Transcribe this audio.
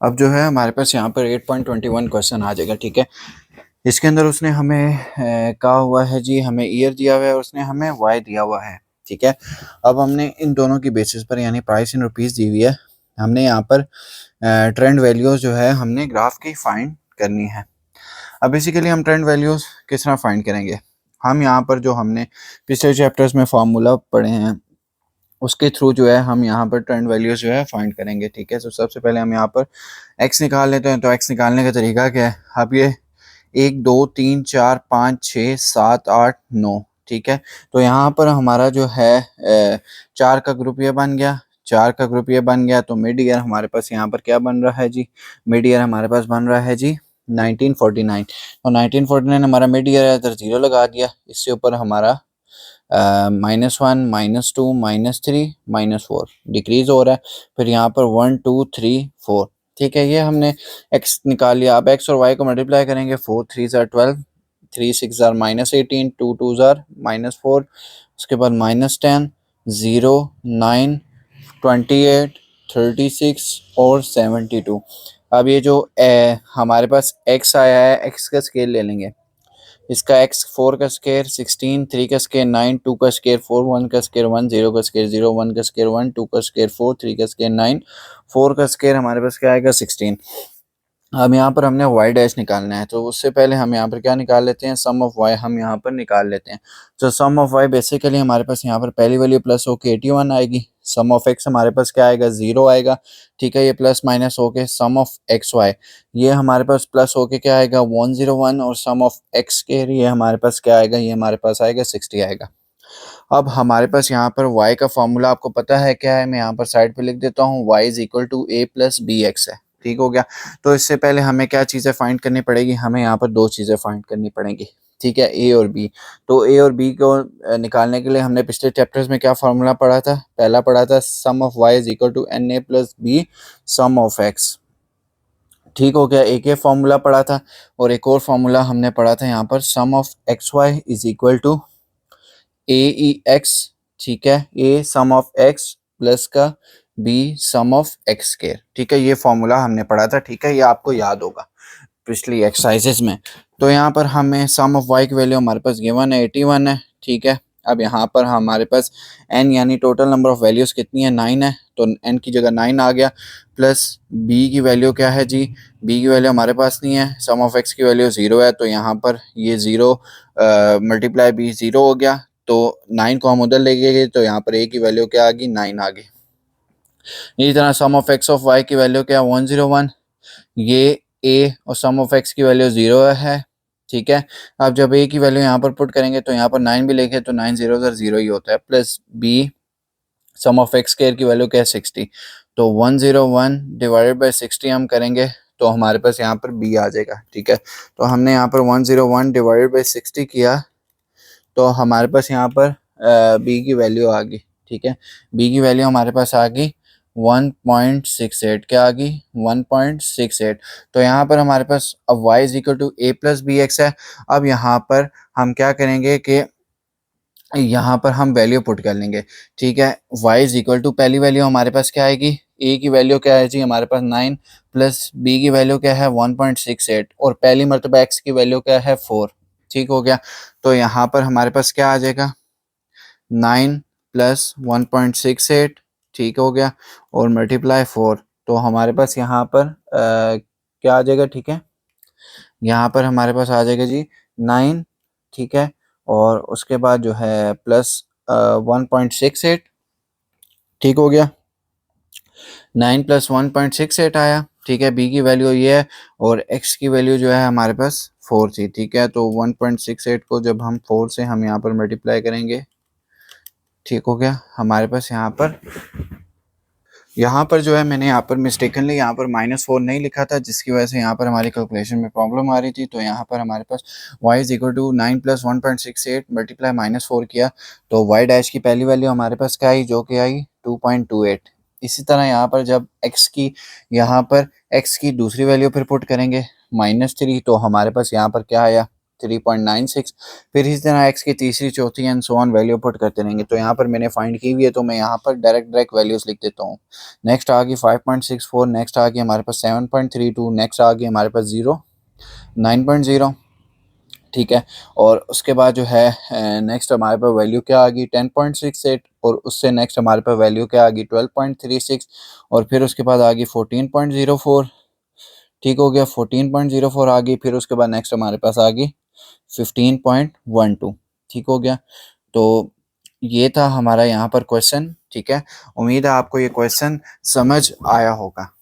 अब जो है हमारे पास यहाँ पर 8.21 क्वेश्चन आ जाएगा। ठीक है, इसके अंदर उसने हमें कहा हुआ है जी, हमें ईयर दिया हुआ है और उसने हमें वाई दिया हुआ है। ठीक है, अब हमने इन दोनों की बेसिस पर यानी प्राइस इन रुपीस दी हुई है, हमने यहाँ पर ट्रेंड वैल्यूज जो है हमने ग्राफ की फाइंड करनी है। अब बेसिकली हम ट्रेंड वैल्यूज किस तरह फाइंड करेंगे, हम यहाँ पर जो हमने पिछले चैप्टर्स में फार्मूला पढ़े हैं उसके थ्रू जो है हम यहाँ पर ट्रेंड वैल्यूज जो है फाइंड करेंगे। ठीक है, तो सबसे पहले हम यहाँ पर एक्स निकाल लेते हैं। तो एक्स निकालने का तरीका क्या है, अब ये 1 2 3 4 5 6 7 8 9, ठीक है, तो यहाँ पर हमारा जो है 4 का ग्रुप ये बन गया, 4 का ग्रुप ये बन गया। तो मिड ईयर हमारे पास यहाँ पर क्या बन रहा है जी, मिड ईयर हमारे पास बन रहा है जी 1949। तो 1949 हमारा मिड ईयर है, इधर 0 लगा दिया, इससे ऊपर हमारा -1 -2 -3 -4 डिक्रीज हो रहा है, फिर यहाँ पर 1 2 3 4। ठीक है, ये हमने x निकाल लिया। अब x और y को मल्टीप्लाई करेंगे, 4 3 ज़ार 12, 3 6 ज़ार -18, 2 2 ज़ार -4, उसके बाद -10, 0 9 28 36 और 72। अब ये जो हमारे पास x आया है, x का स्केल ले लेंगे, इसका x 4 का स्केयर 16, 3 का स्केयर 9, 2 का स्केयर 4, 1 का स्केयर 1, 0 का स्केयर 0, 1 का स्केयर 1, 2 का स्केयर 4, 3 का स्केयर 9, 4 का स्केयर हमारे पास क्या आएगा 16। अब यहाँ पर हमने y डैश निकालना है, तो उससे पहले हम यहाँ पर क्या निकाल लेते हैं, सम ऑफ y हम यहाँ पर निकाल लेते हैं। तो सम ऑफ y बेसिकली हमारे पास यहाँ पर पहली वैल्यू प्लस होके 81 आएगी, सम ऑफ x हमारे पास क्या आएगा 0 आएगा। ठीक है, ये प्लस माइनस होके सम ऑफ एक्स वाई ये हमारे पास प्लस होके क्या आएगा 101, और सम ऑफ x के ये हमारे पास क्या आएगा, ये हमारे पास आएगा 60 आएगा। अब हमारे पास यहाँ पर y का फॉर्मूला आपको पता है क्या है, मैं यहाँ पर साइड पे लिख देता हूँ, y is equal to a plus B X है। ठीक हो गया, तो इससे पहले हमें क्या चीज़ें फाइंड करनी पड़ेगी, हमें यहाँ पर दो चीज़ें फाइंड करनी पड़ेंगी। ठीक है, ए और बी। तो ए और बी को निकालने के लिए हमने पिछले चैप्टर्स में क्या फार्मूला पढ़ा था, पहला पढ़ा था sum of y is equal to n a plus b sum of x. ठीक हो गया, एक ये फार्मूला पढ़ा था, और एक और फार्मूला हमने पढ़ा था यहाँ पर sum of x y is equal to a e x. ठीक है, a sum of x plus का b sum of x square. ठीक है, ये फॉर्मूला हमने पढ़ा था। ठीक है, ये आपको याद होगा पिछली एक्सरसाइजेस में। तो यहाँ पर हमें सम ऑफ वाई की वैल्यू हमारे पास गिवन है 81 है। ठीक है, अब यहाँ पर हमारे पास n यानी टोटल नंबर ऑफ वैल्यूज़ कितनी है 9 है, तो n की जगह 9 आ गया, प्लस b की वैल्यू क्या है जी, b की वैल्यू हमारे पास नहीं है, सम ऑफ x की वैल्यू 0 है, तो यहाँ पर ये 0 मल्टीप्लाई b 0 हो गया, तो 9 को हम उधर ले गए, तो यहाँ पर a की वैल्यू क्या आ गई 9 आ गई। इसी तरह सम ऑफ x ऑफ y की वैल्यू क्या 101, ये a और सम ऑफ x की वैल्यू 0 है। ठीक है, अब जब a की वैल्यू यहाँ पर पुट करेंगे तो यहाँ पर 9 भी लिखे, तो 9 0 0 ही होता है, plus b sum of x square की वैल्यू क्या है 60, तो 101 डिवाइडेड बाय 60 हम करेंगे तो हमारे पास यहाँ पर b आ जाएगा। ठीक है, तो हमने यहाँ पर 101 डिवाइडेड बाय 60 किया, तो हमारे पास यहाँ पर b की वैल्यू आ गई। ठीक है, b की वैल्यू हमारे पास आ गई 1.68, क्या आ गई 1.68। तो यहाँ पर हमारे पास अब y is equal to A plus B X है। अब यहाँ पर हम क्या करेंगे कि यहाँ पर हम वैल्यू पुट कर लेंगे। ठीक है, y इज इक्वल टू पहली वैल्यू हमारे पास क्या आएगी, a की वैल्यू क्या है जी हमारे पास 9, प्लस b की वैल्यू क्या है 1.68, और पहली मरतबा x की वैल्यू क्या है 4। ठीक हो गया, तो यहाँ पर हमारे पास क्या आ जाएगा 9 प्लस 1.68। ठीक हो गया, और मल्टीप्लाई 4, तो हमारे पास यहाँ पर क्या आ जाएगा। ठीक है, यहाँ पर हमारे पास आ जाएगा जी 9। ठीक है, और उसके बाद जो है प्लस 1.68। ठीक हो गया, 9 प्लस 1.68 आया। ठीक है, बी की वैल्यू ये है, और एक्स की वैल्यू जो है हमारे पास 4 थी। ठीक है, तो 1.68 को जब हम 4 से हम यहाँ पर मल्टीप्लाई करेंगे, ठीक हो गया, हमारे पास यहाँ पर जो है मैंने यहाँ पर मिस्टेकनली यहाँ पर -4 नहीं लिखा था, जिसकी वजह से यहाँ पर हमारी कैलकुलेशन में प्रॉब्लम आ रही थी। तो यहाँ पर हमारे पास y is equal to 9 plus 1.68 multiply -4 किया, तो y डैश की पहली वैल्यू हमारे पास क्या आई, जो कि आई 2.28। इसी तरह यहाँ पर जब x की यहाँ पर x की दूसरी वैल्यू फिर पुट करेंगे -3, तो हमारे पास यहाँ पर क्या आया 3.96। फिर इस तरह x की तीसरी चौथी and so on value put करते रहेंगे। तो यहाँ पर मैंने फाइंड की हुई है तो मैं यहाँ पर डायरेक्ट वैल्यूज लिख देता हूँ। नेक्स्ट आ गई 5.64, नेक्स्ट आ गई हमारे पास 7.32, नेक्स्ट आ गई हमारे पास 9.0, ठीक है। और उसके बाद जो है नेक्स्ट हमारे पास वैल्यू क्या आ गई 10.68, और उससे नेक्स्ट हमारे पास वैल्यू क्या आ गई 12.36, और फिर उसके बाद आ गई 14.04, ठीक हो गया 14.04 आ गई। फिर उसके बाद नेक्स्ट हमारे पास आ गई 15.12, ठीक हो गया। तो ये था हमारा यहाँ पर क्वेश्चन, ठीक है। उम्मीद है आपको ये क्वेश्चन समझ आया होगा।